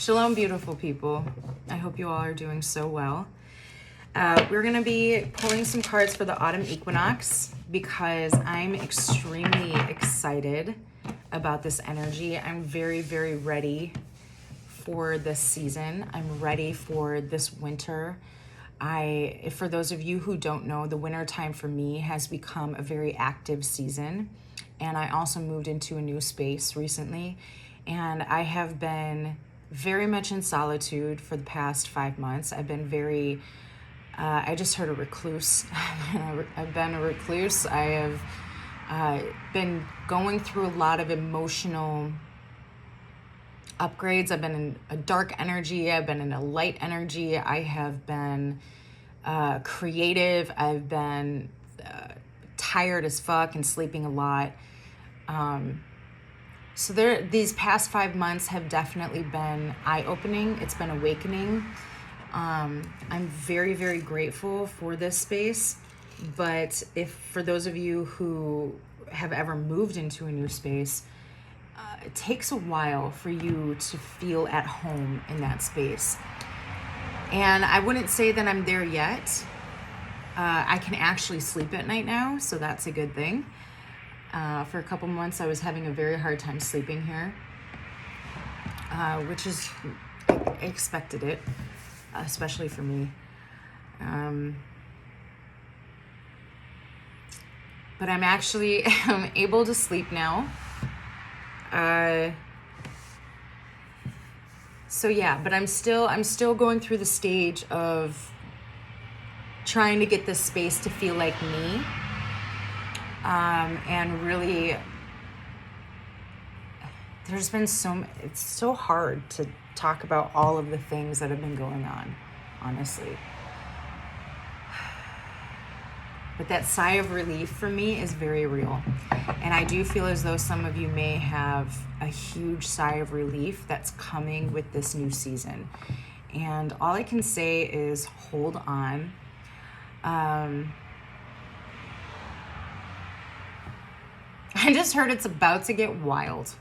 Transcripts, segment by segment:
Shalom, beautiful people. I hope you all are doing so well. We're going to be pulling some cards for the autumn equinox because I'm extremely excited about this energy. I'm very, very ready for this season. I'm ready for this winter. For those of you who don't know, the winter time for me has become a very active season. And I also moved into a new space recently. And I have been very much in solitude for the past 5 months. I've been I just heard a recluse. I've been a recluse. I have been going through a lot of emotional upgrades. I've been in a dark energy. I've been in a light energy. I have been creative. I've been tired as fuck and sleeping a lot. So these past 5 months have definitely been eye-opening. It's been awakening. I'm very, very grateful for this space. But for those of you who have ever moved into a new space, it takes a while for you to feel at home in that space. And I wouldn't say that I'm there yet. I can actually sleep at night now, so that's a good thing. For a couple months, I was having a very hard time sleeping here, which is, I expected it, especially for me. But I'm actually able to sleep now. So yeah, but I'm still going through the stage of trying to get this space to feel like me. And really, it's so hard to talk about all of the things that have been going on, honestly. But that sigh of relief for me is very real. And I do feel as though some of you may have a huge sigh of relief that's coming with this new season. And all I can say is hold on. I just heard it's about to get wild.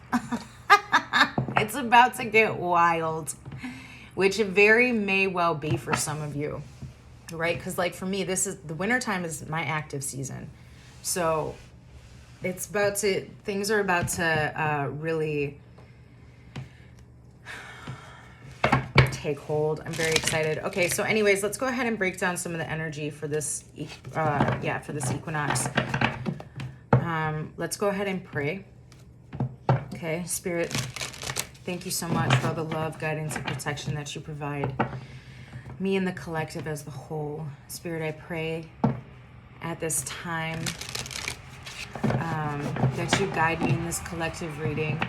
It's about to get wild, which it very may well be for some of you, right? Because like for me, the wintertime is my active season. So things are about to really take hold. I'm very excited. Okay, so anyways, let's go ahead and break down some of the energy for this, for this equinox. Let's go ahead and pray. Okay, Spirit, thank you so much for all the love, guidance, and protection that you provide me and the collective as the whole. Spirit, I pray at this time that you guide me in this collective reading.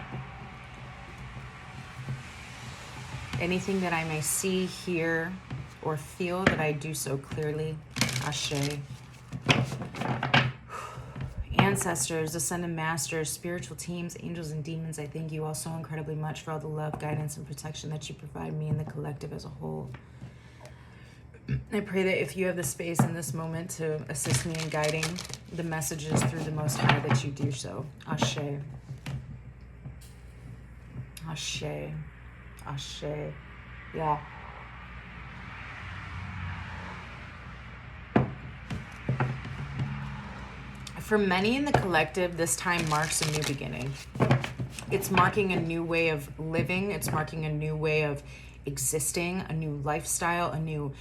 Anything that I may see, hear, or feel, that I do so clearly. Ashe. Ancestors, ascended masters, spiritual teams, angels and demons, I thank you all so incredibly much for all the love, guidance, and protection that you provide me and the collective as a whole. I pray that if you have the space in this moment to assist me in guiding the messages through the Most High, that you do so. Ashe. Ashe. Ashe. Yeah. For many in the collective, this time marks a new beginning. It's marking a new way of living. It's marking a new way of existing, a new lifestyle, a new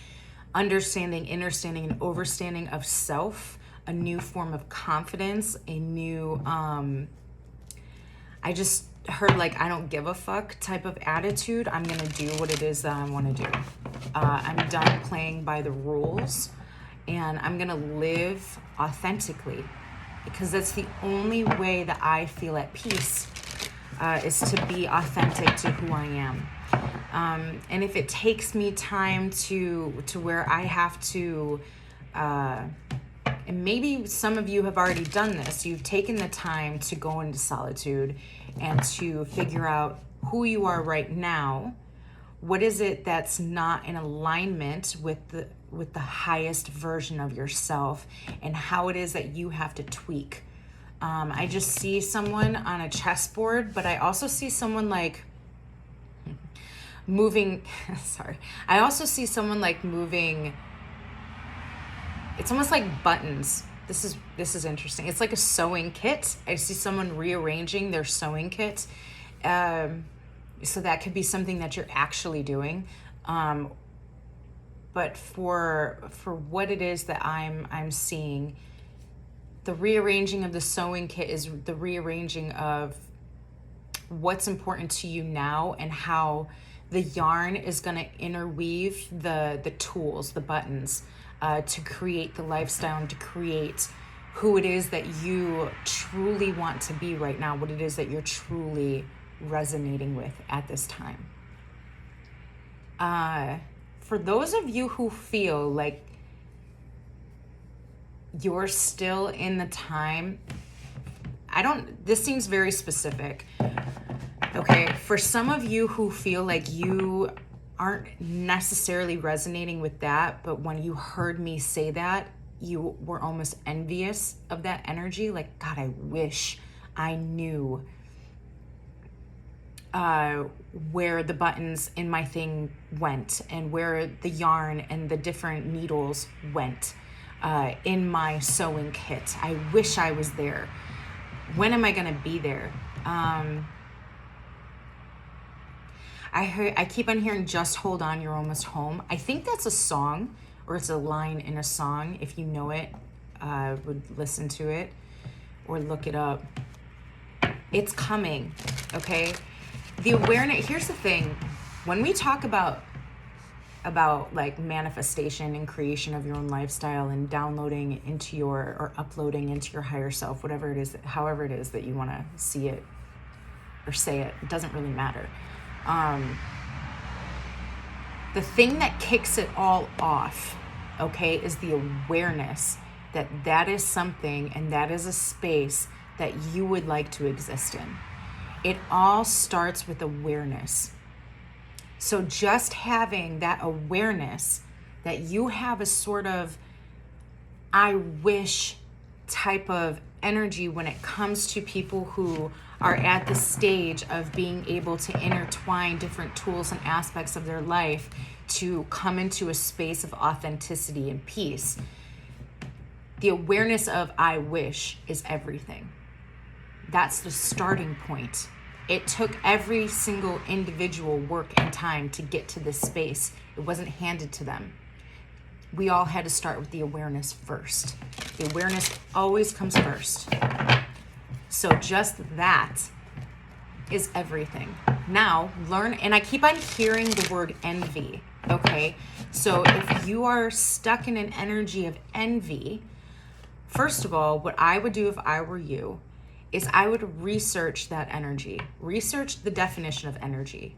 understanding, understanding, and overstanding of self, a new form of confidence, a new, I just heard like, I don't give a fuck type of attitude. I'm going to do what it is that I want to do. I'm done playing by the rules, and I'm going to live authentically. Because that's the only way that I feel at peace, is to be authentic to who I am. And if it takes me time to where I have to, and maybe some of you have already done this, you've taken the time to go into solitude and to figure out who you are right now. What is it that's not in alignment with the highest version of yourself, and how it is that you have to tweak. I just see someone on a chessboard, but I also see someone like moving, sorry. I also see someone like moving, it's almost like buttons. This is interesting. It's like a sewing kit. I see someone rearranging their sewing kit. So that could be something that you're actually doing. But for what it is that I'm seeing, the rearranging of the sewing kit is the rearranging of what's important to you now and how the yarn is going to interweave the tools, the buttons, to create the lifestyle and to create who it is that you truly want to be right now, what it is that you're truly resonating with at this time. For those of you who feel like you're still in the time, this seems very specific. Okay, for some of you who feel like you aren't necessarily resonating with that, but when you heard me say that, you were almost envious of that energy. Like, God, I wish I knew where the buttons in my thing went and where the yarn and the different needles went in my sewing kit. I wish I was there. When am I gonna be there? I keep on hearing "Just hold on, you're almost home." I think that's a song, or it's a line in a song. If you know it, would listen to it or look it up. It's coming, okay? The awareness, here's the thing. When we talk about like manifestation and creation of your own lifestyle and downloading into your, or uploading into your higher self, whatever it is, however it is that you want to see it or say it, it doesn't really matter. The thing that kicks it all off, okay, is the awareness that that is something and that is a space that you would like to exist in. It all starts with awareness. So just having that awareness that you have a sort of I wish type of energy when it comes to people who are at the stage of being able to intertwine different tools and aspects of their life to come into a space of authenticity and peace. The awareness of I wish is everything. That's the starting point. It took every single individual work and time to get to this space. It wasn't handed to them. We all had to start with the awareness first. The awareness always comes first. So just that is everything. Now, learn, and I keep on hearing the word envy, okay? So if you are stuck in an energy of envy, first of all, what I would do if I were you is I would research that energy. Research the definition of energy.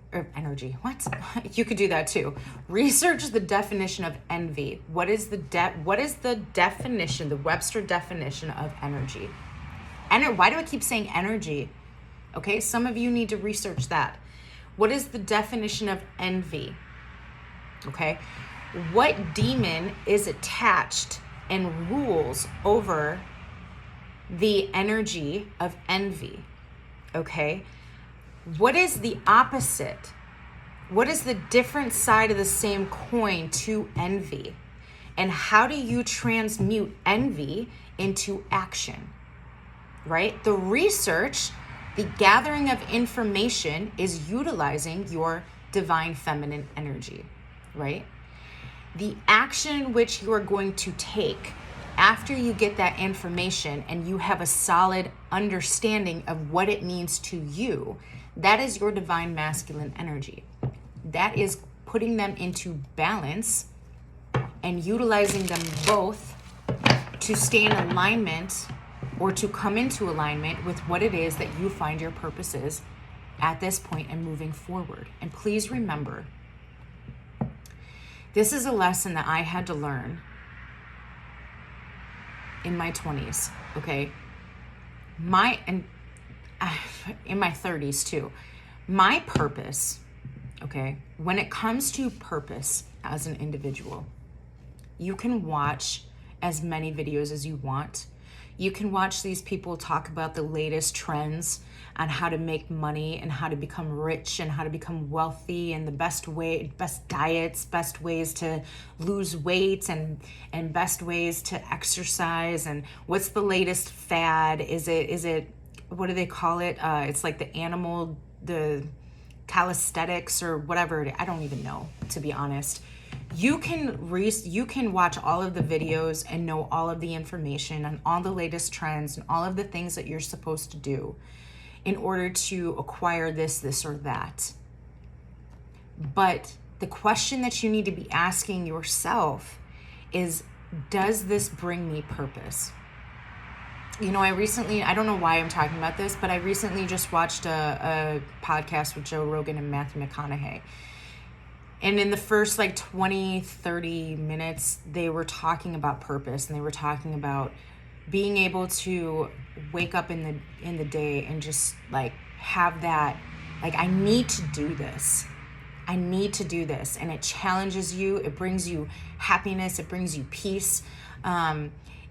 What? You could do that too. Research the definition of envy. What is the definition, the Webster definition of energy? And why do I keep saying energy? Okay, some of you need to research that. What is the definition of envy? Okay, what demon is attached and rules over the energy of envy? Okay, what is the opposite? What is the different side of the same coin to envy? And how do you transmute envy into action? Right? The research, the gathering of information is utilizing your divine feminine energy, right? The action which you are going to take after you get that information and you have a solid understanding of what it means to you, that is your divine masculine energy. That is putting them into balance and utilizing them both to stay in alignment or to come into alignment with what it is that you find your purpose is at this point and moving forward. And please remember, this is a lesson that I had to learn in my 20s, okay? In my 30s too. My purpose, okay, when it comes to purpose as an individual, you can watch as many videos as you want. You can watch these people talk about the latest trends on how to make money and how to become rich and how to become wealthy and the best diets, best ways to lose weight and best ways to exercise and what's the latest fad. Is it what do they call it? It's like the calisthenics or whatever. I don't even know, to be honest. You can watch all of the videos and know all of the information on all the latest trends and all of the things that you're supposed to do in order to acquire this or that. But the question that you need to be asking yourself is, does this bring me purpose? You know, I don't know why I'm talking about this, but I recently just watched a podcast with Joe Rogan and Matthew McConaughey. And in the first 20, 30 minutes, they were talking about purpose, and they were talking about being able to wake up in the day and just have that, I need to do this. I need to do this. And it challenges you. It brings you happiness. It brings you peace.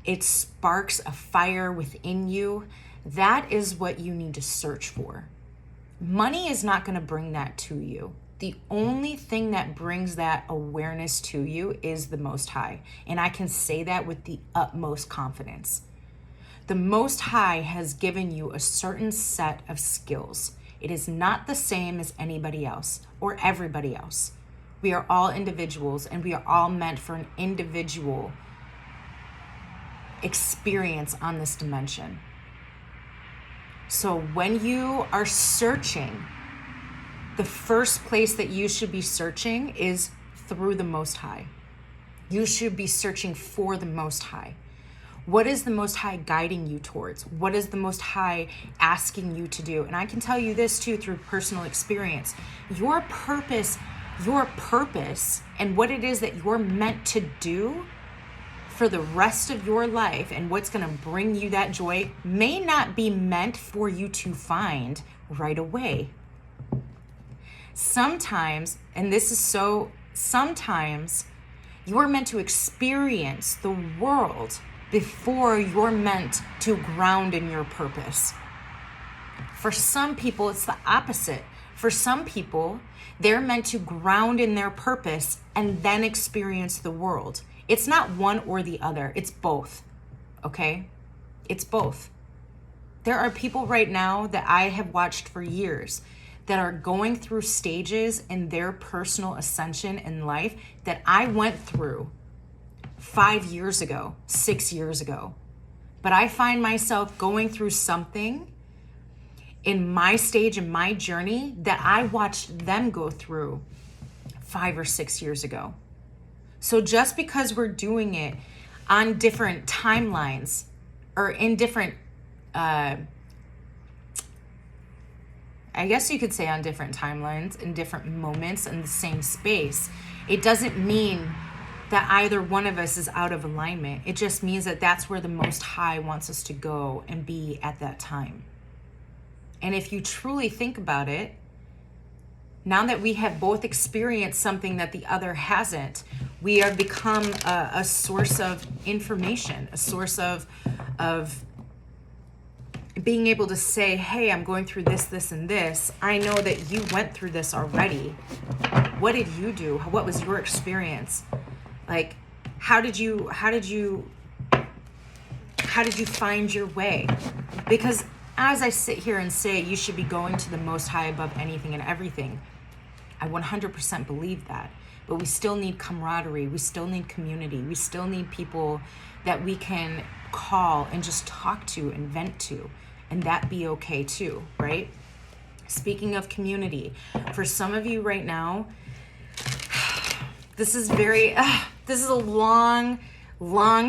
It sparks a fire within you. That is what you need to search for. Money is not going to bring that to you. The only thing that brings that awareness to you is the Most High. And I can say that with the utmost confidence. The Most High has given you a certain set of skills. It is not the same as anybody else or everybody else. We are all individuals, and we are all meant for an individual experience on this dimension. So when you are searching, the first place that you should be searching is through the Most High. You should be searching for the Most High. What is the Most High guiding you towards? What is the Most High asking you to do? And I can tell you this too through personal experience. Your purpose and what it is that you're meant to do for the rest of your life and what's going to bring you that joy may not be meant for you to find right away. Sometimes you're meant to experience the world before you're meant to ground in your purpose. For some people, it's the opposite. For some people, they're meant to ground in their purpose and then experience the world. It's not one or the other. It's both, okay? It's both. There are people right now that I have watched for years that are going through stages in their personal ascension in life that I went through 5 years ago, 6 years ago. But I find myself going through something in my stage, in my journey, that I watched them go through 5 or 6 years ago. So just because we're doing it on different timelines or in different, I guess you could say on different timelines, in different moments in the same space, it doesn't mean that either one of us is out of alignment. It just means that that's where the Most High wants us to go and be at that time. And if you truly think about it, now that we have both experienced something that the other hasn't, we have become a source of information, a source of being able to say, hey, I'm going through this, this, and this. I know that you went through this already. What did you do? What was your experience? How did you find your way? Because as I sit here and say, you should be going to the Most High above anything and everything, I 100% believe that. But we still need camaraderie. We still need community. We still need people that we can call and just talk to and vent to, and that be okay too, right? Speaking of community, for some of you right now, this is a long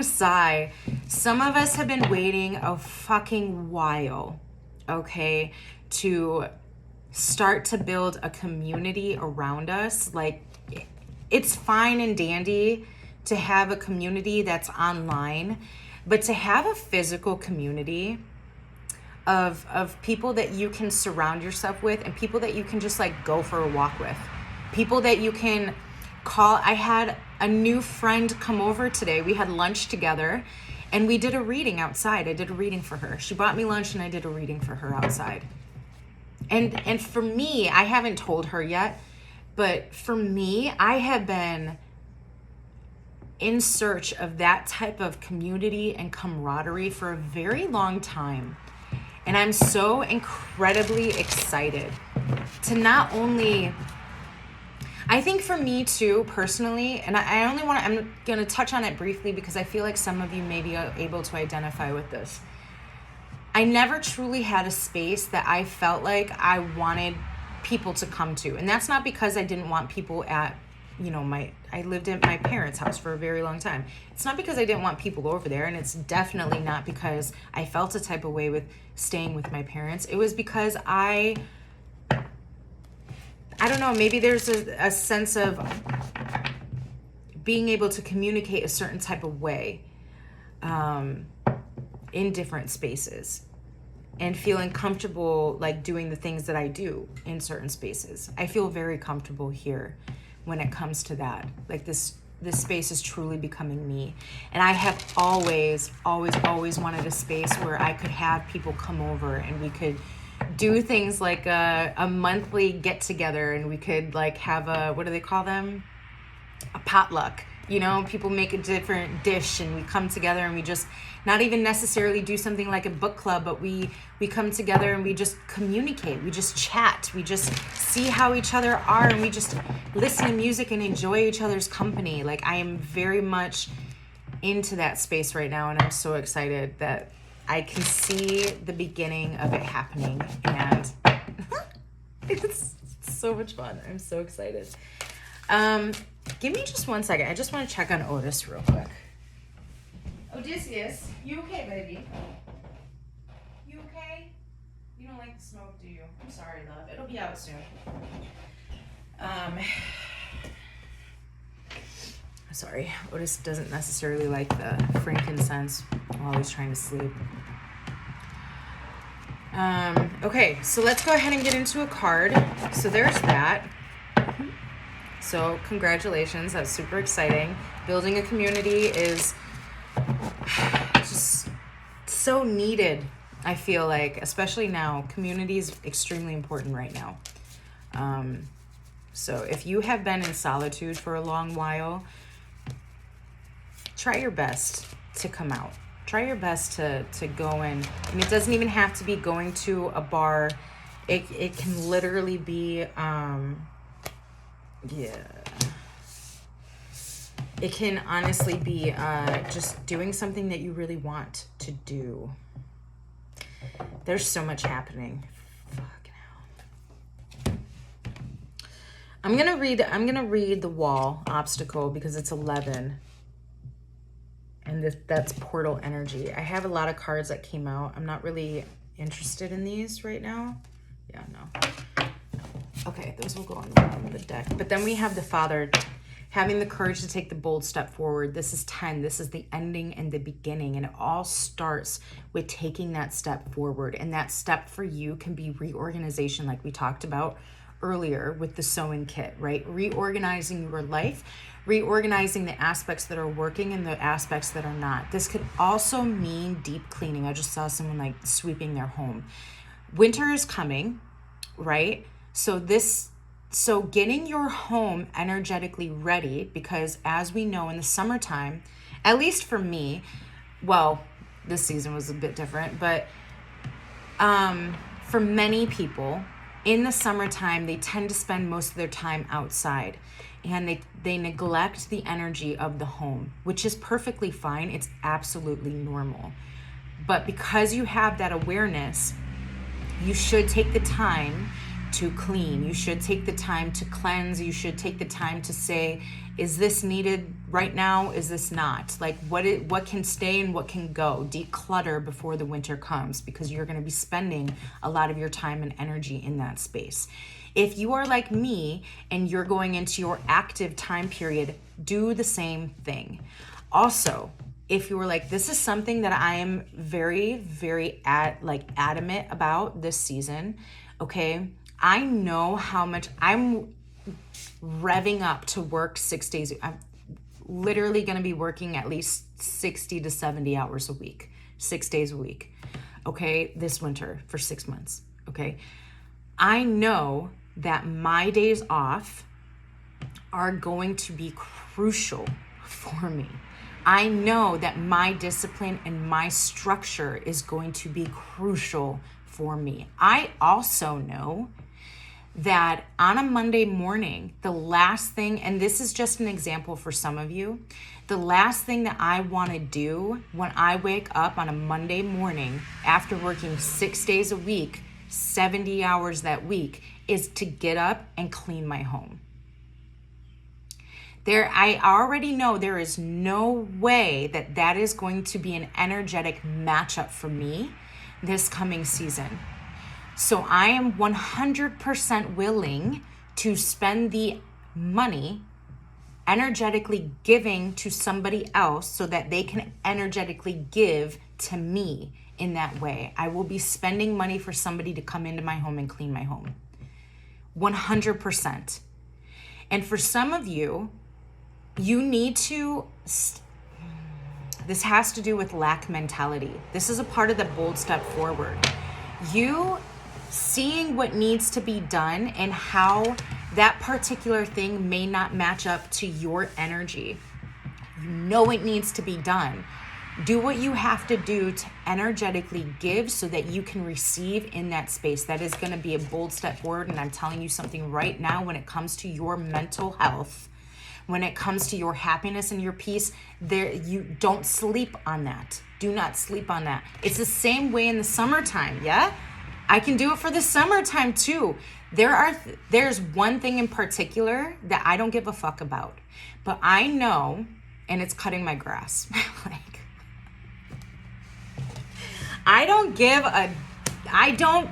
sigh. Some of us have been waiting a fucking while, okay, to start to build a community around us. It's fine and dandy to have a community that's online, but to have a physical community of people that you can surround yourself with and people that you can just go for a walk with, people that you can call. I had a new friend come over today. We had lunch together, And we did a reading outside. I did a reading for her. She bought me lunch and I did a reading for her outside. And for me, I haven't told her yet, but for me, I have been in search of that type of community and camaraderie for a very long time. And I'm so incredibly excited to not only, I think for me too, personally, and I'm going to touch on it briefly because I feel like some of you may be able to identify with this. I never truly had a space that I felt like I wanted people to come to. And that's not because I didn't want people at, I lived at my parents' house for a very long time. It's not because I didn't want people over there. And it's definitely not because I felt a type of way with staying with my parents. It was because I don't know, maybe there's a sense of being able to communicate a certain type of way in different spaces and feeling comfortable like doing the things that I do in certain spaces. I feel very comfortable here when it comes to that. Like this space is truly becoming me. And I have always wanted a space where I could have people come over and we could do things like a monthly get together, and we could like have what do they call them? A potluck. People make a different dish and we come together and we just not even necessarily do something like a book club, but we come together and we just communicate. We just chat. We just see how each other are and we just listen to music and enjoy each other's company. Like I am very much into that space right now, and I'm so excited that I can see the beginning of it happening, and it's so much fun. I'm so excited. Give me just 1 second. I just want to check on Otis real quick. Odysseus, you okay, baby? You okay? You don't like the smoke, do you? I'm sorry, love. It'll be out soon. Sorry, Otis doesn't necessarily like the frankincense while he's trying to sleep. Okay, so let's go ahead and get into a card. So there's that. So congratulations, that's super exciting. Building a community is just so needed, I feel like, especially now. Community is extremely important right now. So if you have been in solitude for a long while, try your best to come out. Try your best to go in. And it doesn't even have to be going to a bar. It can literally be, it can honestly be just doing something that you really want to do. There's so much happening. Fucking hell. I'm gonna read the wall obstacle because it's 11. And that's portal energy. I have a lot of cards that came out. I'm not really interested in these right now. Yeah, no. Okay, those will go on the bottom of the deck. But then we have the Father having the courage to take the bold step forward. This is 10. This is the ending and the beginning. And it all starts with taking that step forward. And that step for you can be reorganization, like we talked about earlier with the sewing kit, right? Reorganizing your life, reorganizing the aspects that are working and the aspects that are not. This could also mean deep cleaning. I just saw someone like sweeping their home. Winter is coming, right? So getting your home energetically ready, because as we know in the summertime, at least for me, well, this season was a bit different, but for many people in the summertime, they tend to spend most of their time outside, and they neglect the energy of the home, which is perfectly fine. It's absolutely normal. But because you have that awareness, you should take the time to clean. You should take the time to cleanse. You should take the time to say, is this needed right now? Is this not? Like what can stay and what can go? Declutter before the winter comes, because you're going to be spending a lot of your time and energy in that space. If you are like me and you're going into your active time period, do the same thing. Also, if you were like, this is something that I am very, very adamant about this season, okay? I know how much I'm revving up to work 6 days. literally going to be working at least 60 to 70 hours a week, 6 days a week. Okay, this winter for 6 months. Okay, I know that my days off are going to be crucial for me. I know that my discipline and my structure is going to be crucial for me. I also know that on a Monday morning, the last thing, and this is just an example for some of you, the last thing that I want to do when I wake up on a Monday morning after working 6 days a week, 70 hours that week, is to get up and clean my home. I already know there is no way that that is going to be an energetic matchup for me this coming season. So I am 100% willing to spend the money energetically giving to somebody else so that they can energetically give to me in that way. I will be spending money for somebody to come into my home and clean my home. 100%. And for some of you, you need to, this has to do with lack mentality. This is a part of the bold step forward. You seeing what needs to be done and how that particular thing may not match up to your energy. You know it needs to be done. Do what you have to do to energetically give so that you can receive in that space. That is going to be a bold step forward. And I'm telling you something right now, when it comes to your mental health, when it comes to your happiness and your peace, you don't sleep on that. Do not sleep on that. It's the same way in the summertime, yeah? I can do it for the summertime too. There's one thing in particular that I don't give a fuck about, but I know, and it's cutting my grass. Like, I don't care. I don't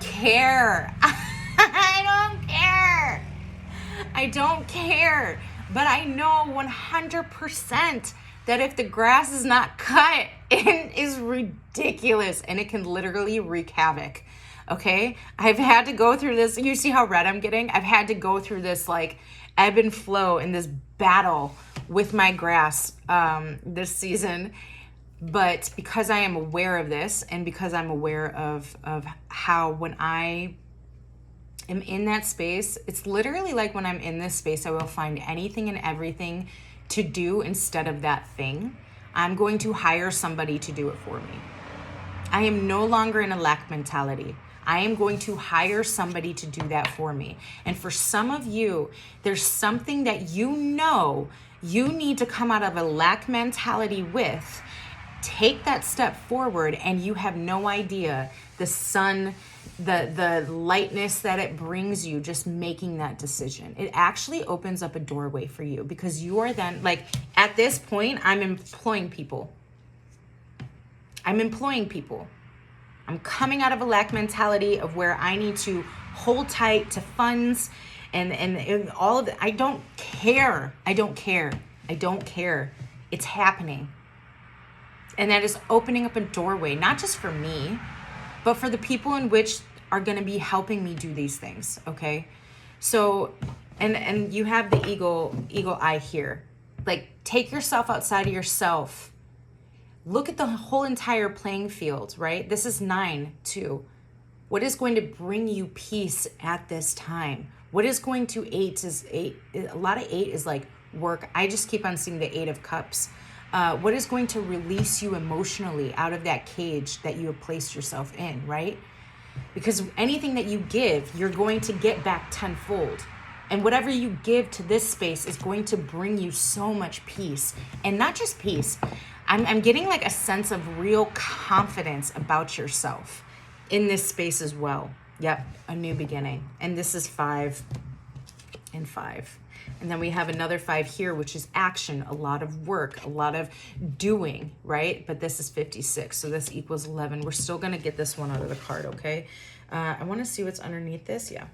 care. But I know 100% that if the grass is not cut, it is ridiculous and it can literally wreak havoc. Okay? I've had to go through this. You see how red I'm getting? I've had to go through this like ebb and flow in this battle with my grass this season. But because I am aware of this, and because I'm aware of how when I am in that space, it's literally like when I'm in this space, I will find anything and everything to do instead of that thing. I'm going to hire somebody to do it for me. I am no longer in a lack mentality. I am going to hire somebody to do that for me. And for some of you, there's something that you know you need to come out of a lack mentality with. Take that step forward, and you have no idea the sun, the lightness that it brings you just making that decision. It actually opens up a doorway for you, because you are then, like, at this point, I'm employing people. I'm coming out of a lack mentality of where I need to hold tight to funds and all of it. I don't care. It's happening. And that is opening up a doorway, not just for me, but for the people in which are going to be helping me do these things. Okay. So, and you have the eagle eye here. Like, take yourself outside of yourself. Look at the whole entire playing field, right? This is 9 too. What is going to bring you peace at this time? What is going to 8 is 8. A lot of 8 is like work. I just keep on seeing the 8 of cups. What is going to release you emotionally out of that cage that you have placed yourself in, right? Because anything that you give, you're going to get back tenfold. And whatever you give to this space is going to bring you so much peace. And not just peace. I'm getting like a sense of real confidence about yourself in this space as well. Yep, a new beginning. And this is 5 and 5. And then we have another 5 here, which is action, a lot of work, a lot of doing, right? But this is 56, so this equals 11. We're still going to get this one out of the card, okay? I want to see what's underneath this. Yeah.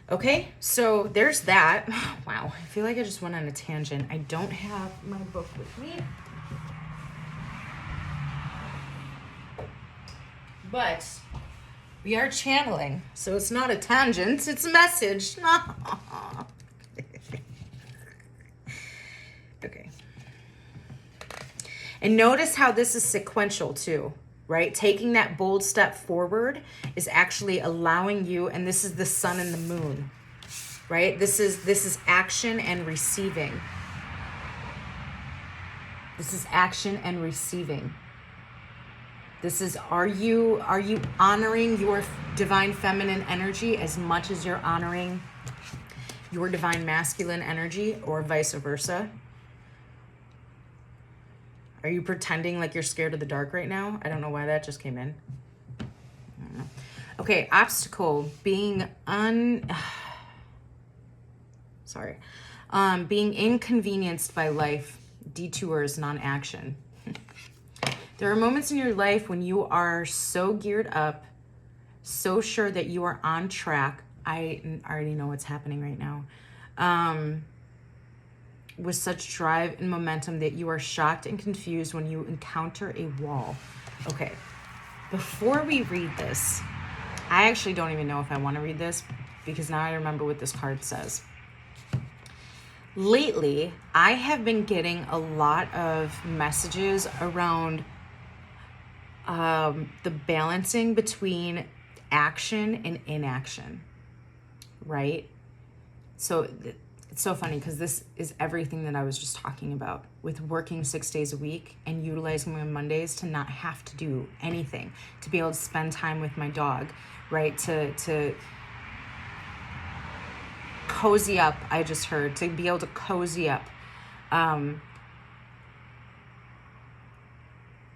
Okay, so there's that. Wow, I feel like I just went on a tangent. I don't have my book with me. But we are channeling, so it's not a tangent, it's a message. Okay. And notice how this is sequential too, right? Taking that bold step forward is actually allowing you, and this is the sun and the moon, right? This is action and receiving. This is action and receiving. This is, are you honoring your divine feminine energy as much as you're honoring your divine masculine energy, or vice versa? Are you pretending like you're scared of the dark right now? I don't know why that just came in. I don't know. Okay, obstacle, being being inconvenienced by life, detours, non-action. There are moments in your life when you are so geared up, so sure that you are on track. I already know what's happening right now. With such drive and momentum that you are shocked and confused when you encounter a wall. Okay, before we read this, I actually don't even know if I want to read this, because now I remember what this card says. Lately, I have been getting a lot of messages around the balancing between action and inaction, right? So it's so funny, because this is everything that I was just talking about with working 6 days a week and utilizing my Mondays to not have to do anything, to be able to spend time with my dog, right? To cozy up, I just heard, to be able to cozy up.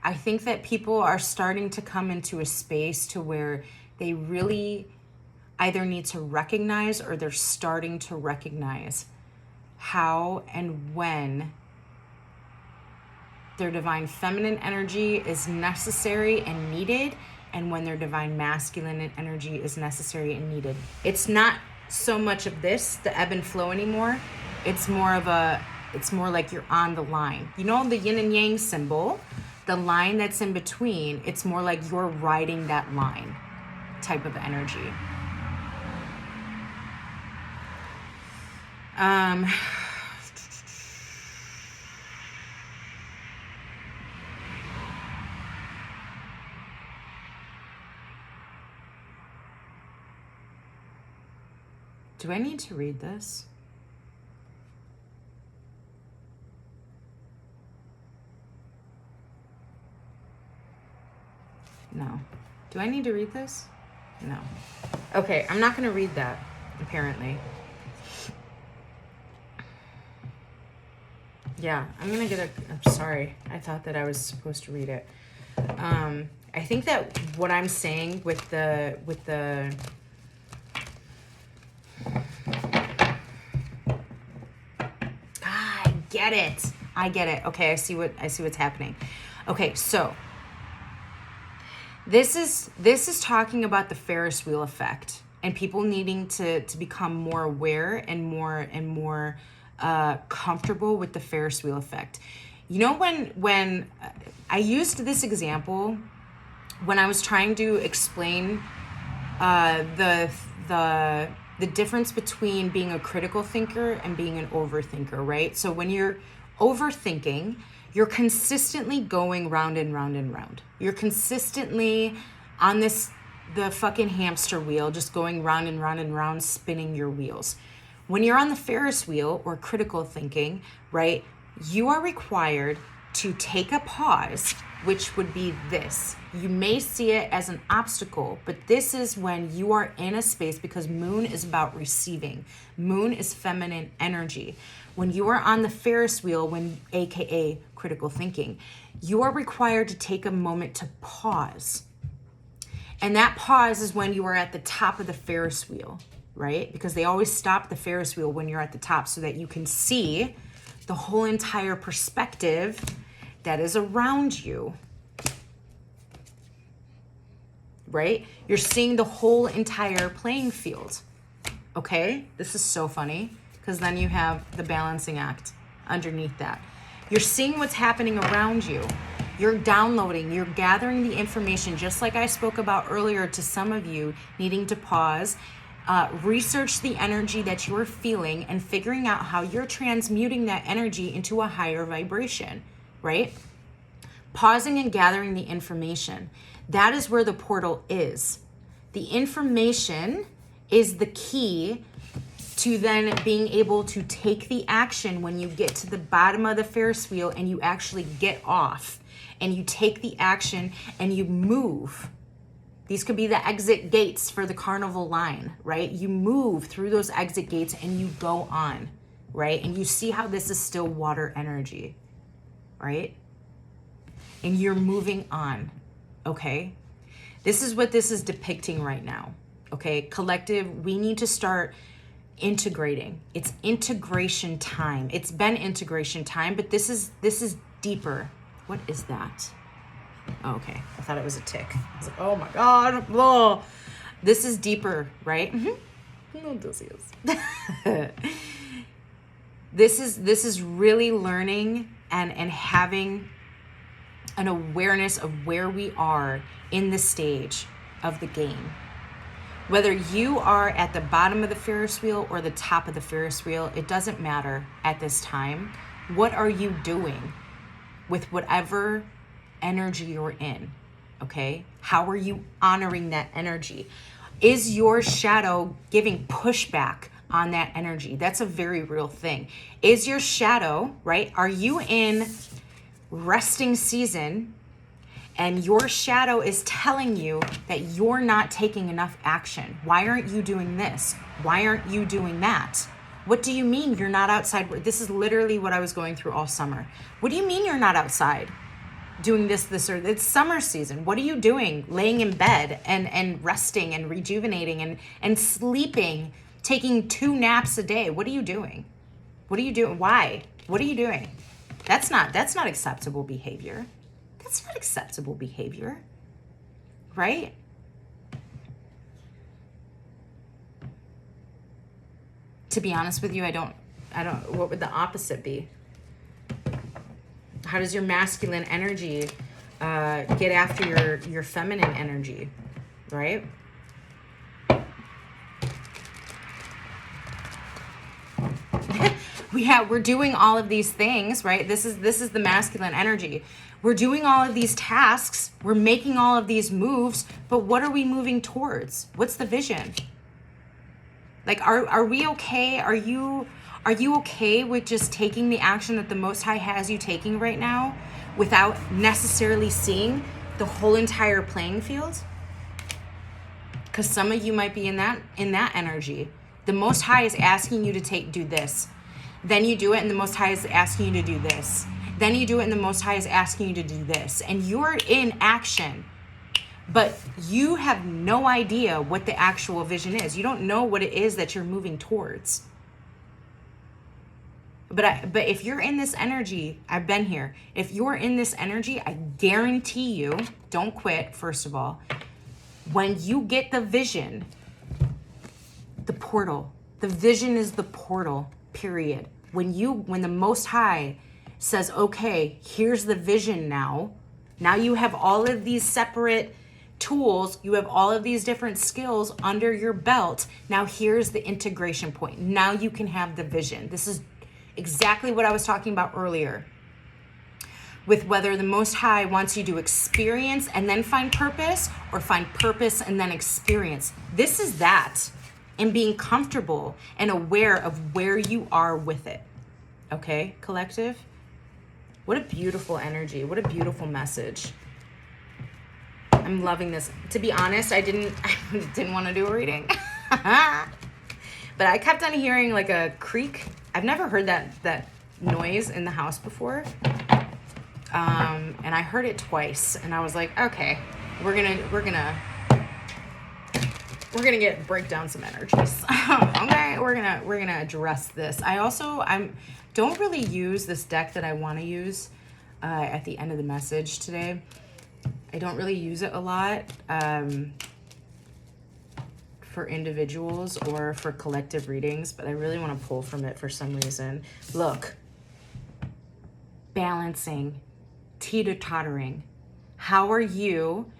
I think that people are starting to come into a space to where they really either need to recognize, or they're starting to recognize how and when their divine feminine energy is necessary and needed, and when their divine masculine energy is necessary and needed. It's not so much of this, the ebb and flow, anymore. It's more like you're on the line. You know the yin and yang symbol, the line that's in between, it's more like you're riding that line type of energy. Do I need to read this? No. Do I need to read this? No. Okay, I'm not going to read that, apparently. Yeah, I'm going to get I'm sorry. I thought that I was supposed to read it. I think that what I'm saying with the I get it. Okay, I see what's happening. Okay, so this is talking about the Ferris wheel effect, and people needing to become more aware and more comfortable with the Ferris wheel effect. You know, when I used this example when I was trying to explain the difference between being a critical thinker and being an overthinker, right? So when you're overthinking, you're consistently going round and round and round. You're consistently on the fucking hamster wheel, just going round and round and round, spinning your wheels. When you're on the Ferris wheel, or critical thinking, right, you are required to take a pause, which would be this. You may see it as an obstacle, but this is when you are in a space, because moon is about receiving. Moon is feminine energy. When you are on the Ferris wheel, AKA critical thinking, you are required to take a moment to pause. And that pause is when you are at the top of the Ferris wheel, right? Because they always stop the Ferris wheel when you're at the top, so that you can see the whole entire perspective that is around you, right? You're seeing the whole entire playing field, okay? This is so funny, because then you have the balancing act underneath that. You're seeing what's happening around you. You're downloading, you're gathering the information, just like I spoke about earlier to some of you needing to pause, research the energy that you're feeling, and figuring out how you're transmuting that energy into a higher vibration, right? Pausing and gathering the information. That is where the portal is. The information is the key to then being able to take the action when you get to the bottom of the Ferris wheel and you actually get off and you take the action and you move. These could be the exit gates for the carnival line, right? You move through those exit gates and you go on, right? And you see how this is still water energy, right? And you're moving on, okay? This is what this is depicting right now, okay? Collective, we need to start integrating. It's integration time. It's been integration time, but this is deeper. What is that? Oh, okay, I thought it was a tick. I was like, oh my God, whoa. This is deeper, right? No, this is. This is really learning and having an awareness of where we are in the stage of the game. Whether you are at the bottom of the Ferris wheel or the top of the Ferris wheel, it doesn't matter at this time. What are you doing with whatever energy you're in, okay? How are you honoring that energy? Is your shadow giving pushback on that energy? That's a very real thing. Is your shadow, right? Are you in resting season and your shadow is telling you that you're not taking enough action? Why aren't you doing this? Why aren't you doing that? What do you mean you're not outside? This is literally what I was going through all summer. What do you mean you're not outside doing this, or it's summer season? What are you doing? Laying in bed and resting and rejuvenating and sleeping, taking 2 naps a day. What are you doing? What are you doing? Why? What are you doing? That's not acceptable behavior. That's not acceptable behavior, right? To be honest with you, I don't, what would the opposite be? How does your masculine energy get after your feminine energy, right? We're doing all of these things, right? This is the masculine energy. We're doing all of these tasks. We're making all of these moves, but what are we moving towards? What's the vision? Like, are we okay? Are you okay with just taking the action that the Most High has you taking right now without necessarily seeing the whole entire playing field? Because some of you might be in that energy. The Most High is asking you to do this. Then you do it, and the Most High is asking you to do this. Then you do it, and the Most High is asking you to do this. And you're in action. But you have no idea what the actual vision is. You don't know what it is that you're moving towards. But if you're in this energy, I've been here. If you're in this energy, I guarantee you, don't quit, first of all. When you get the vision, the portal, the vision is the portal, period. When the Most High says, okay, here's the vision now you have all of these separate tools, you have all of these different skills under your belt. Now here's the integration point. Now you can have the vision. This is exactly what I was talking about earlier with whether the Most High wants you to experience and then find purpose, or find purpose and then experience. This is that, and being comfortable and aware of where you are with it. Okay, collective? What a beautiful energy. What a beautiful message. I'm loving this. To be honest, I didn't want to do a reading. But I kept on hearing like a creak. I've never heard that noise in the house before. And I heard it twice, and I was like, okay, we're gonna break down some energies. Okay, we're gonna address this. I don't really use this deck that I want to use at the end of the message today. I don't really use it a lot for individuals or for collective readings, but I really want to pull from it for some reason. Look, balancing, teeter-tottering. How are you?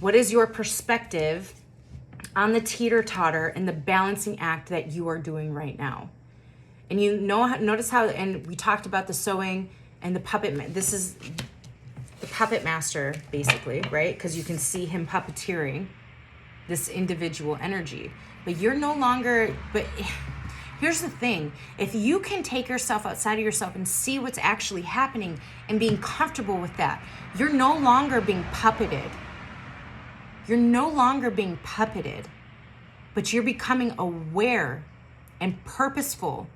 What is your perspective on the teeter-totter and the balancing act that you are doing right now? And notice how, and we talked about the sewing and the puppet. This is the puppet master, basically, right? Because you can see him puppeteering this individual energy. But you're no longer, but here's the thing. If you can take yourself outside of yourself and see what's actually happening and being comfortable with that, you're no longer being puppeted. You're no longer being puppeted, but you're becoming aware and purposeful.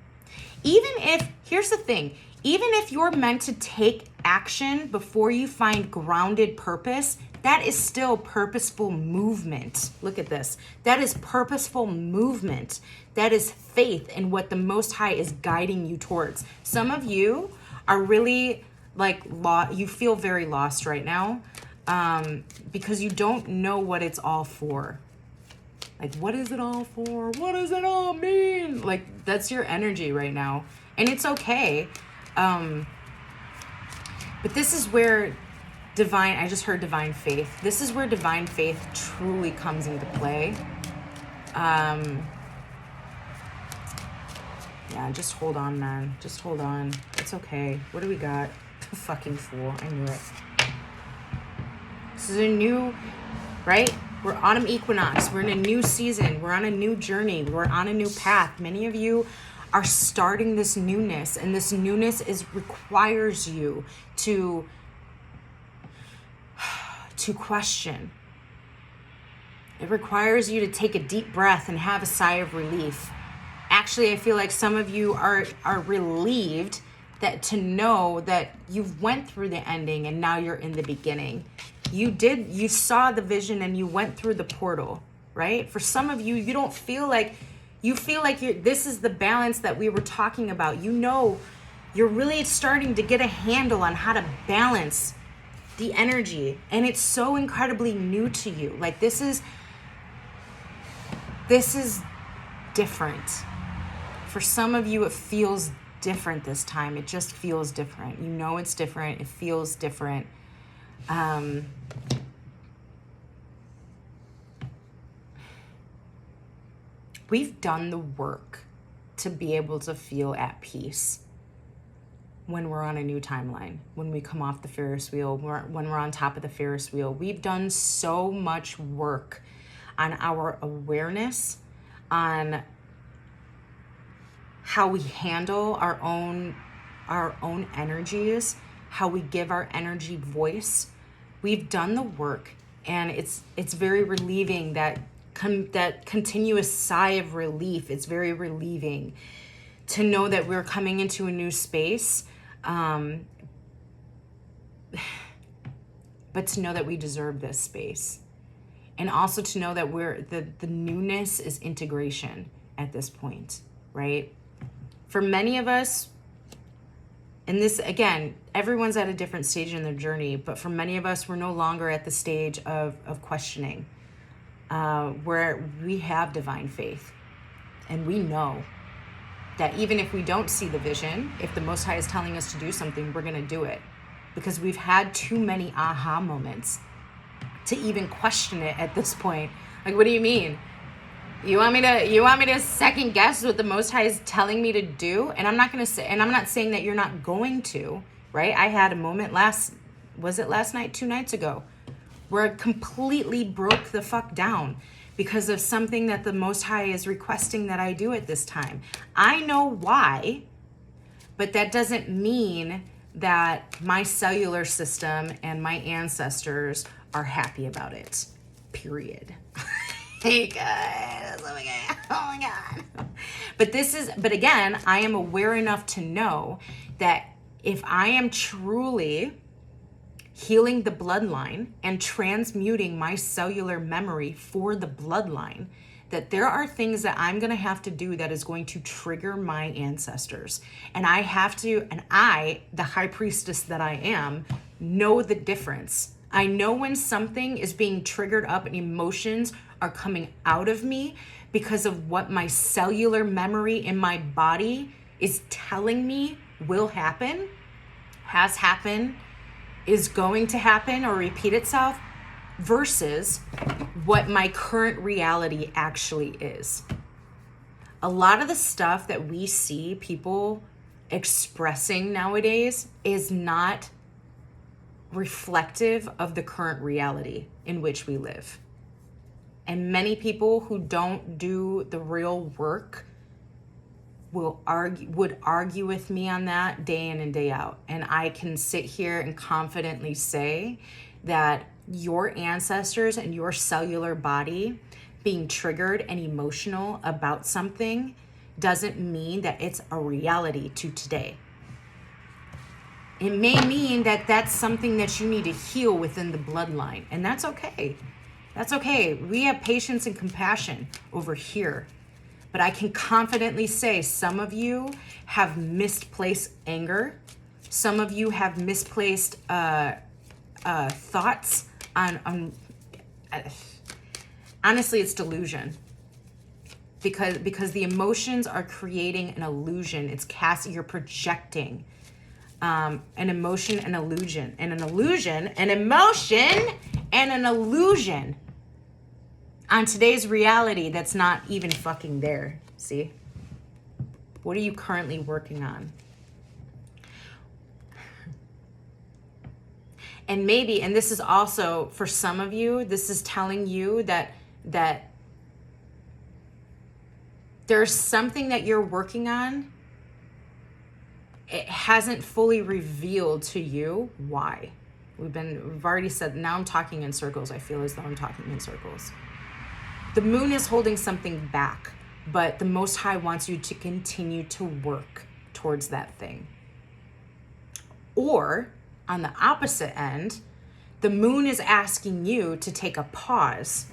Even if, here's the thing, even if you're meant to take action before you find grounded purpose, that is still purposeful movement. Look at this. That is purposeful movement. That is faith in what the Most High is guiding you towards. Some of you are really like, you feel very lost right now because you don't know what it's all for. Like, what is it all for? What does it all mean? Like, that's your energy right now. And it's okay. But this is where I just heard divine faith. This is where divine faith truly comes into play. Yeah, just hold on, man. Just hold on. It's okay. What do we got? Fucking fool. I knew it. This is a new, right? We're autumn equinox. We're in a new season. We're on a new journey. We're on a new path. Many of you are starting this newness, and this newness requires you to question. It requires you to take a deep breath and have a sigh of relief. Actually, I feel like some of you are relieved that to know that you've went through the ending and now you're in the beginning. You saw the vision and you went through the portal, right? For some of you, you don't feel like, this is the balance that we were talking about. You know, you're really starting to get a handle on how to balance the energy. And it's so incredibly new to you. Like this is different. For some of you, it feels different this time. It just feels different. You know it's different. It feels different. We've done the work to be able to feel at peace when we're on a new timeline, when we come off the Ferris wheel, when we're on top of the Ferris wheel. We've done so much work on our awareness, on how we handle our own energies, how we give our energy voice. We've done the work, and it's very relieving, that continuous sigh of relief. It's very relieving to know that we're coming into a new space, but to know that we deserve this space, and also to know that the newness is integration at this point, right? For many of us, and this, again, everyone's at a different stage in their journey, but for many of us, we're no longer at the stage of questioning, where we have divine faith. And we know that even if we don't see the vision, if the Most High is telling us to do something, we're going to do it. Because we've had too many aha moments to even question it at this point. Like, what do you mean? You want me to second guess what the Most High is telling me to do? And I'm not saying that you're not going to, right? I had a moment last night, 2 nights ago, where I completely broke the fuck down because of something that the Most High is requesting that I do at this time. I know why, but that doesn't mean that my cellular system and my ancestors are happy about it, period. Hey guys, oh my God. But again, I am aware enough to know that if I am truly healing the bloodline and transmuting my cellular memory for the bloodline, that there are things that I'm going to have to do that is going to trigger my ancestors. And I, the high priestess that I am, know the difference. I know when something is being triggered up and emotions are coming out of me because of what my cellular memory in my body is telling me will happen, has happened, is going to happen or repeat itself, versus what my current reality actually is. A lot of the stuff that we see people expressing nowadays is not reflective of the current reality in which we live. And many people who don't do the real work would argue with me on that day in and day out. And I can sit here and confidently say that your ancestors and your cellular body being triggered and emotional about something doesn't mean that it's a reality to today. It may mean that that's something that you need to heal within the bloodline, and that's okay. That's okay. We have patience and compassion over here. But I can confidently say some of you have misplaced anger. Some of you have misplaced thoughts on honestly, it's delusion. Because the emotions are creating an illusion. It's you're projecting an emotion, an illusion, and an illusion, an emotion, and an illusion on today's reality that's not even fucking there. See? What are you currently working on? And maybe, and this is also for some of you, this is telling you that there's something that you're working on. It hasn't fully revealed to you why. We've already said, now I'm talking in circles. I feel as though I'm talking in circles. The moon is holding something back, but the Most High wants you to continue to work towards that thing. Or on the opposite end, the moon is asking you to take a pause.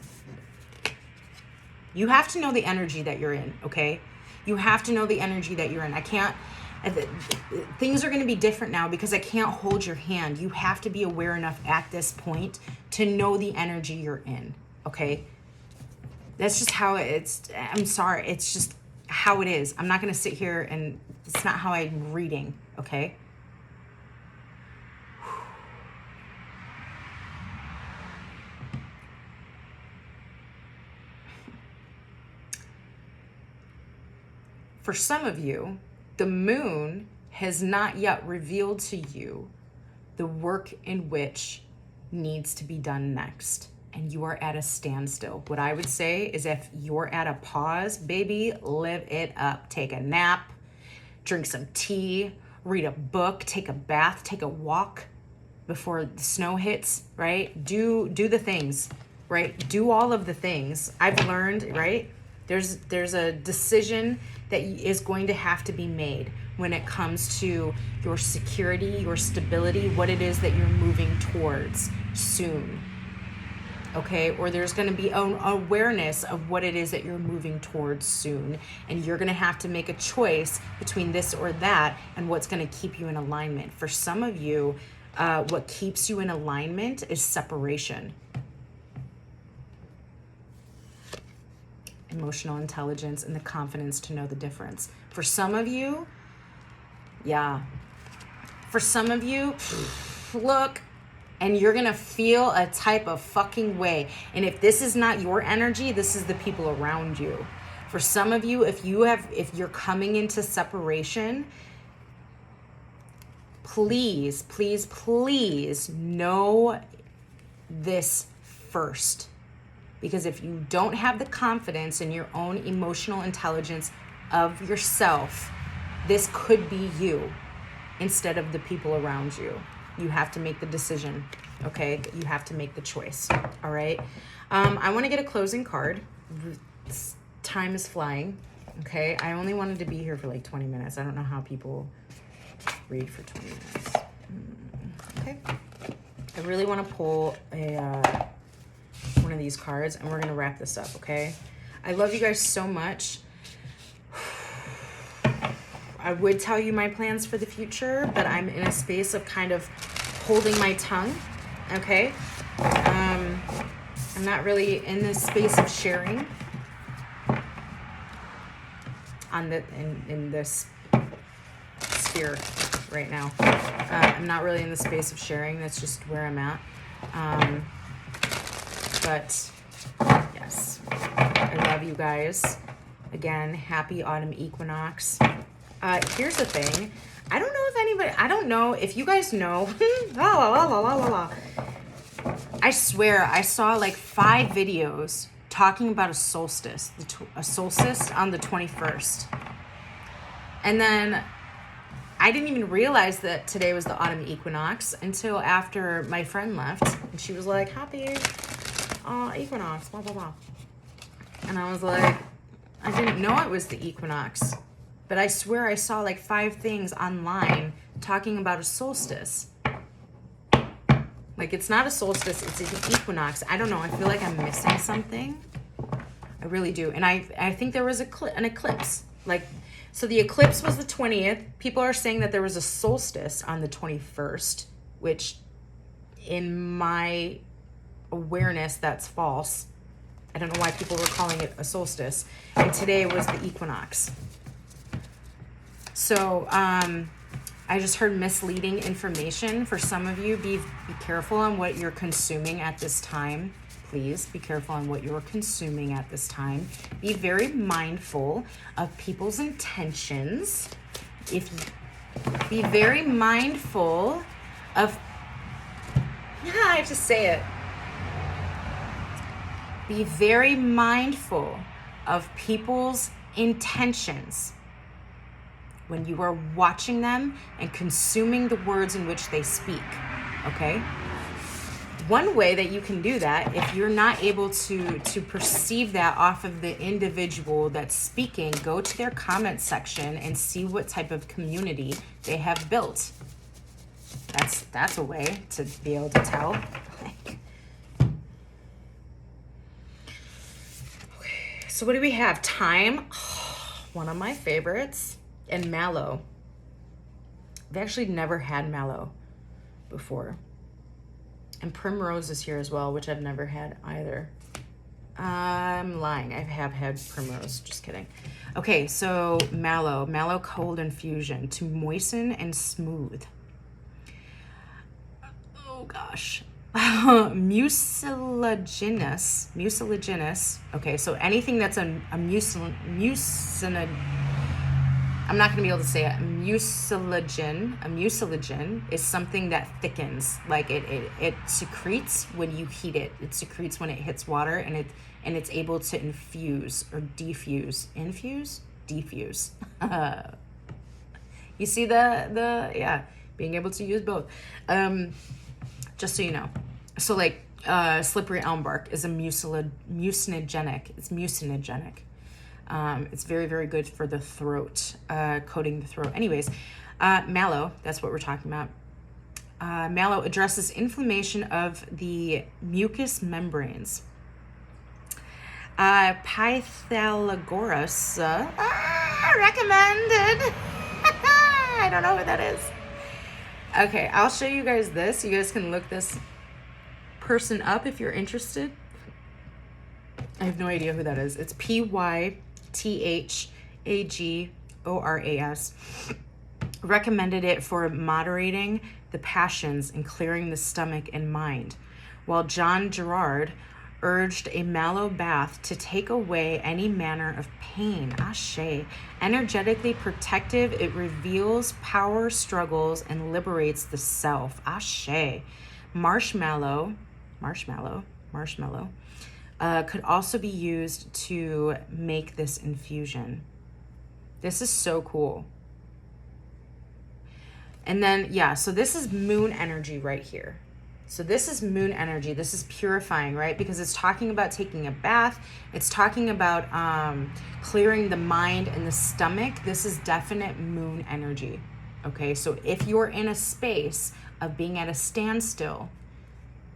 You have to know the energy that you're in, okay? You have to know the energy that you're in. Things are going to be different now because I can't hold your hand. You have to be aware enough at this point to know the energy you're in, okay? That's just how I'm sorry. It's just how it is. I'm not going to sit here and it's not how I'm reading, okay? For some of you, the moon has not yet revealed to you the work in which needs to be done next. And you are at a standstill. What I would say is if you're at a pause, baby, live it up. Take a nap, drink some tea, read a book, take a bath, take a walk before the snow hits, right? Do the things, right? Do all of the things. I've learned, right? There's a decision that is going to have to be made when it comes to your security, your stability, what it is that you're moving towards soon. Okay, or there's going to be an awareness of what it is that you're moving towards soon. And you're going to have to make a choice between this or that and what's going to keep you in alignment. For some of you, what keeps you in alignment is separation. Emotional intelligence and the confidence to know the difference. For some of you, yeah. For some of you, look, and you're gonna feel a type of fucking way. And if this is not your energy, this is the people around you. For some of you, if you're coming into separation, please, please, please know this first. Because if you don't have the confidence in your own emotional intelligence of yourself, this could be you instead of the people around you. You have to make the decision, okay? You have to make the choice, all right? I want to get a closing card. Time is flying, okay? I only wanted to be here for like 20 minutes. I don't know how people read for 20 minutes. Okay. I really want to pull one of these cards, and we're going to wrap this up, okay? I love you guys so much. I would tell you my plans for the future, but I'm in a space of kind of holding my tongue, okay? I'm not really in this space of sharing in this sphere right now. I'm not really in the space of sharing. That's just where I'm at. But yes, I love you guys. Again, happy autumn equinox. Here's the thing. I don't know if anybody, I don't know if you guys know. La, la, la, la, la, la, la. I swear I saw like 5 videos talking about a solstice on the 21st. And then I didn't even realize that today was the autumn equinox until after my friend left. And she was like, happy equinox, blah, blah, blah. And I was like, I didn't know it was the equinox. But I swear I saw like 5 things online talking about a solstice. Like, it's not a solstice, it's an equinox. I don't know. I feel like I'm missing something. I really do. And I think there was an eclipse. Like, so the eclipse was the 20th. People are saying that there was a solstice on the 21st, which in my awareness, that's false. I don't know why people were calling it a solstice. And today was the equinox. So I just heard misleading information for some of you. Be careful on what you're consuming at this time. Please be careful on what you're consuming at this time. Be very mindful of people's intentions. Be very mindful of, I have to say it. Be very mindful of people's intentions when you are watching them and consuming the words in which they speak, okay? One way that you can do that, if you're not able to perceive that off of the individual that's speaking, go to their comment section and see what type of community they have built. That's a way to be able to tell. Okay, so what do we have? Thyme, one of my favorites, and mallow. I've actually never had mallow before. And primrose is here as well, which I've never had either. I'm lying. I have had primrose. Just kidding. Okay, so mallow cold infusion to moisten and smooth. Oh gosh. Mucilaginous. Okay, so anything that's a I'm not going to be able to say it. A mucilagin is something that thickens. Like it secretes when you heat it. It secretes when it hits water, and it's able to infuse or diffuse. Diffuse. You see the being able to use both. Just so you know. So like slippery elm bark is a mucinogenic. It's mucinogenic. It's very, very good for the throat, coating the throat. Anyways, mallow, that's what we're talking about. Mallow addresses inflammation of the mucous membranes. Pythagoras recommended. I don't know what that is. Okay, I'll show you guys this. You guys can look this person up if you're interested. I have no idea who that is. It's Pythagoras. Recommended it for moderating the passions and clearing the stomach and mind, while John Gerard urged a mallow bath to take away any manner of pain. Ashe. Energetically protective, it reveals power struggles and liberates the self. Ashe. Marshmallow could also be used to make this infusion. This is so cool. And then, so this is moon energy right here. So this is moon energy. This is purifying, right? Because it's talking about taking a bath. It's talking about clearing the mind and the stomach. This is definite moon energy, okay? So if you're in a space of being at a standstill,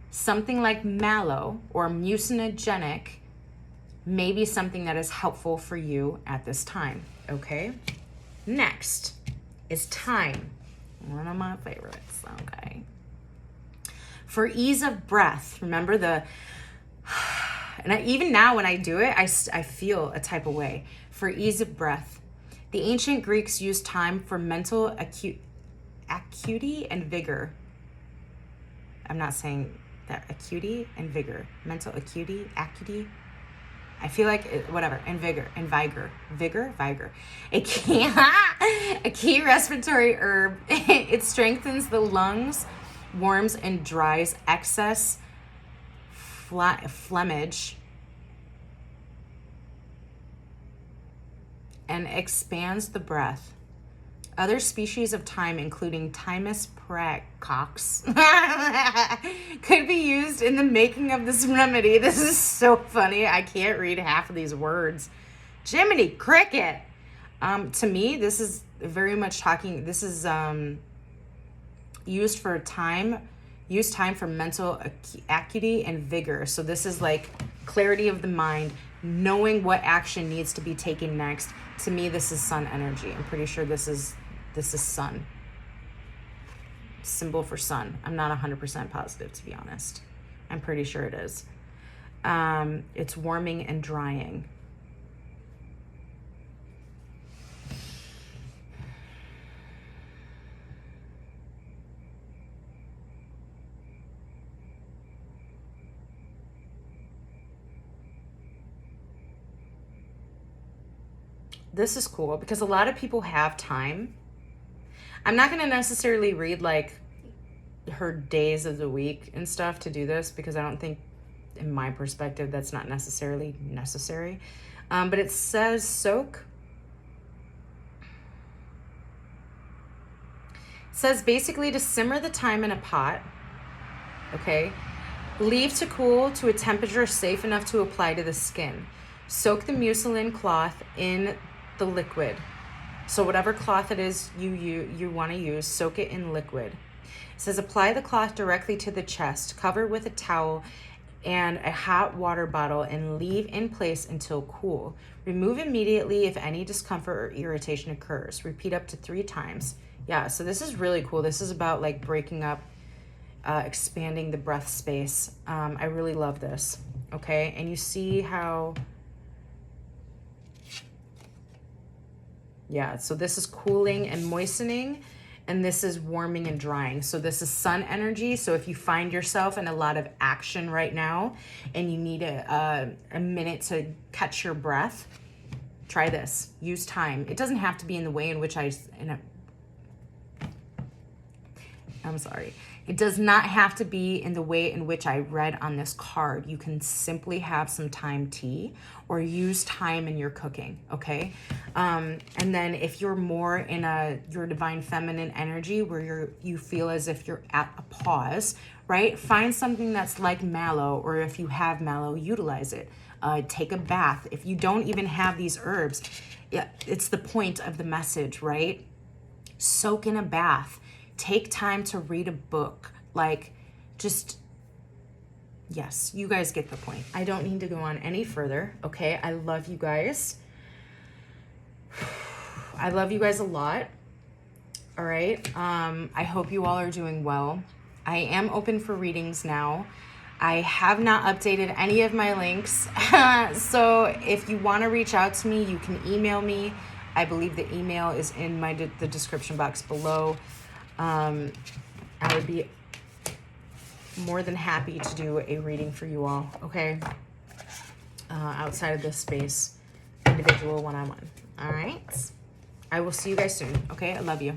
something like mallow or mucinogenic may be something that is helpful for you at this time, okay? Next is thyme, one of my favorites, okay? For ease of breath, remember even now when I do it, I feel a type of way. For ease of breath, the ancient Greeks used thyme for mental acuity and vigor. I'm not saying that acuity and vigor, mental acuity. I feel like whatever. And vigor. A key respiratory herb. It strengthens the lungs, warms and dries excess phlegmage, and expands the breath. Other species of thyme, including Thymus praecox, could be used in the making of this remedy. This is so funny. I can't read half of these words. Jiminy Cricket. To me, this is very much talking. This is used time for mental acuity and vigor. So this is like clarity of the mind, knowing what action needs to be taken next. To me, this is sun energy. I'm pretty sure this is sun. Symbol for sun. I'm not 100% positive, to be honest. I'm pretty sure it is. It's warming and drying. This is cool because a lot of people have time. I'm not going to necessarily read like her days of the week and stuff to do this because I don't think, in my perspective, that's not necessarily necessary. But it says soak. It says basically to simmer the thyme in a pot. Okay. Leave to cool to a temperature safe enough to apply to the skin. Soak the mucilin cloth in the liquid. So whatever cloth it is you want to use, soak it in liquid. It says apply the cloth directly to the chest, cover with a towel and a hot water bottle and leave in place until cool. Remove immediately if any discomfort or irritation occurs. Repeat up to 3 times. Yeah, so this is really cool. This is about like breaking up, expanding the breath space. I really love this. Okay, and you see how, yeah, so this is cooling and moistening, and this is warming and drying. So this is sun energy. So if you find yourself in a lot of action right now and you need a minute to catch your breath, try this. Use thyme. It doesn't have to be in the way in which I'm sorry. It does not have to be in the way in which I read on this card. You can simply have some thyme tea or use thyme in your cooking, okay? And then if you're more in your divine feminine energy where you feel as if you're at a pause, right? Find something that's like mallow, or if you have mallow, utilize it. Take a bath. If you don't even have these herbs, yeah, it's the point of the message, right? Soak in a bath. Take time to read a book. Like, just, yes, you guys get the point. I don't need to go on any further, okay? I love you guys. I love you guys a lot, all right? I hope you all are doing well. I am open for readings now. I have not updated any of my links. So if you want to reach out to me, you can email me. I believe the email is in the description box below. I would be more than happy to do a reading for you all, okay? Outside of this space, individual one-on-one. All right? I will see you guys soon, okay? I love you.